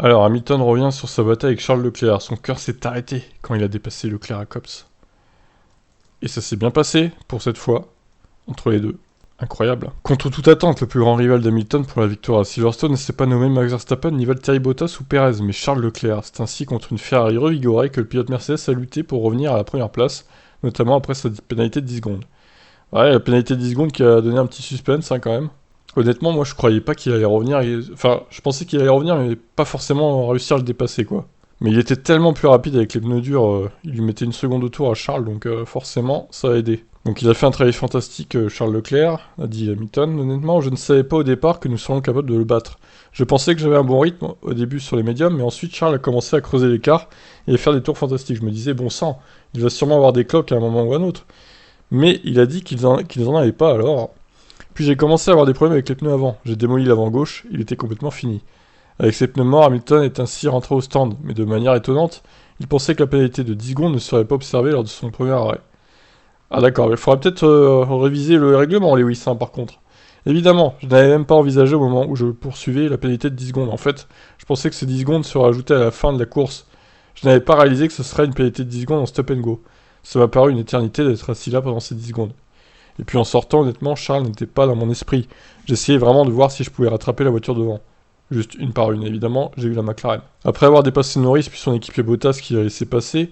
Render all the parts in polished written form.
Alors, Hamilton revient sur sa bataille avec Charles Leclerc. Son cœur s'est arrêté quand il a dépassé Leclerc à Copse. Et ça s'est bien passé, pour cette fois, entre les deux. Incroyable. Contre toute attente, le plus grand rival d'Hamilton pour la victoire à Silverstone ne s'est pas nommé Max Verstappen ni Valtteri Bottas ou Perez, mais Charles Leclerc. C'est ainsi contre une Ferrari revigorée que le pilote Mercedes a lutté pour revenir à la première place, notamment après sa pénalité de 10 secondes. Ouais, la pénalité de 10 secondes qui a donné un petit suspense, hein, quand même. Honnêtement, moi je croyais pas qu'il allait revenir. Enfin, je pensais qu'il allait revenir, mais pas forcément réussir à le dépasser, quoi. Mais il était tellement plus rapide avec les pneus durs, il lui mettait une seconde au tour à Charles, donc forcément, ça a aidé. Donc il a fait un travail fantastique, Charles Leclerc, a dit Hamilton. Honnêtement, je ne savais pas au départ que nous serions capables de le battre. Je pensais que j'avais un bon rythme au début sur les médiums, mais ensuite Charles a commencé à creuser l'écart et à faire des tours fantastiques. Je me disais, bon sang, il va sûrement avoir des cloques à un moment ou à un autre. Mais il a dit qu'ils en avaient pas alors. Puis j'ai commencé à avoir des problèmes avec les pneus avant. J'ai démoli l'avant gauche, il était complètement fini. Avec ses pneus morts, Hamilton est ainsi rentré au stand, mais de manière étonnante, il pensait que la pénalité de 10 secondes ne serait pas observée lors de son premier arrêt. Ah d'accord, il faudrait peut-être réviser le règlement, Lewis, hein, par contre. Évidemment, je n'avais même pas envisagé au moment où je poursuivais la pénalité de 10 secondes. En fait, je pensais que ces 10 secondes seraient ajoutées à la fin de la course. Je n'avais pas réalisé que ce serait une pénalité de 10 secondes en stop and go. Ça m'a paru une éternité d'être assis là pendant ces 10 secondes. Et puis en sortant, honnêtement, Charles n'était pas dans mon esprit. J'essayais vraiment de voir si je pouvais rattraper la voiture devant. Juste une par une, évidemment, j'ai eu la McLaren. Après avoir dépassé Norris puis son équipier Bottas qui l'a laissé passer,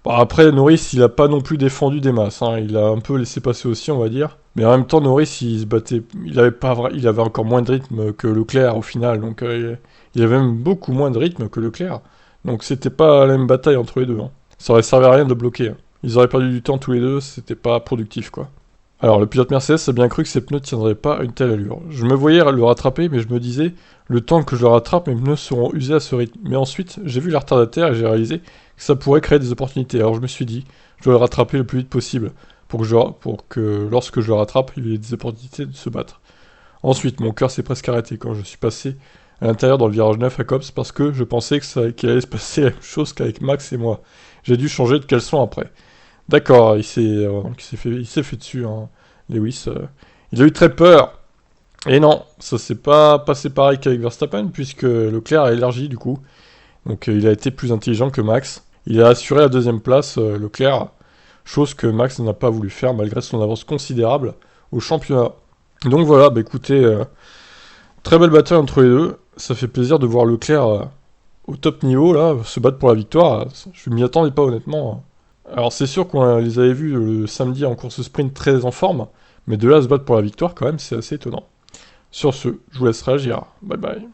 bon, après Norris il a pas non plus défendu des masses, hein. Il a un peu laissé passer aussi on va dire. Mais en même temps Norris il se battait, il avait encore moins de rythme que Leclerc au final, donc il avait même beaucoup moins de rythme que Leclerc. Donc c'était pas la même bataille entre les deux, hein. Ça aurait servi à rien de bloquer, hein. Ils auraient perdu du temps tous les deux, c'était pas productif quoi. Alors, le pilote Mercedes a bien cru que ses pneus ne tiendraient pas à une telle allure. Je me voyais le rattraper, mais je me disais, le temps que je le rattrape, mes pneus seront usés à ce rythme. Mais ensuite, j'ai vu la retardataire et j'ai réalisé que ça pourrait créer des opportunités. Alors je me suis dit, je dois le rattraper le plus vite possible, pour que lorsque je le rattrape, il y ait des opportunités de se battre. Ensuite, mon cœur s'est presque arrêté quand je suis passé à l'intérieur dans le virage 9 à Copse, parce que je pensais qu'il allait se passer la même chose qu'avec Max et moi. J'ai dû changer de caleçon après. D'accord, il s'est fait dessus, hein, Lewis. Il a eu très peur. Et non, ça s'est pas passé pareil qu'avec Verstappen, puisque Leclerc a élargi du coup. Donc il a été plus intelligent que Max. Il a assuré la deuxième place, Leclerc, chose que Max n'a pas voulu faire malgré son avance considérable au championnat. Donc voilà, bah écoutez, très belle bataille entre les deux. Ça fait plaisir de voir Leclerc au top niveau, là, se battre pour la victoire. Je m'y attendais pas honnêtement. Alors c'est sûr qu'on les avait vus le samedi en course sprint très en forme, mais de là à se battre pour la victoire quand même c'est assez étonnant. Sur ce, je vous laisse réagir. Bye bye.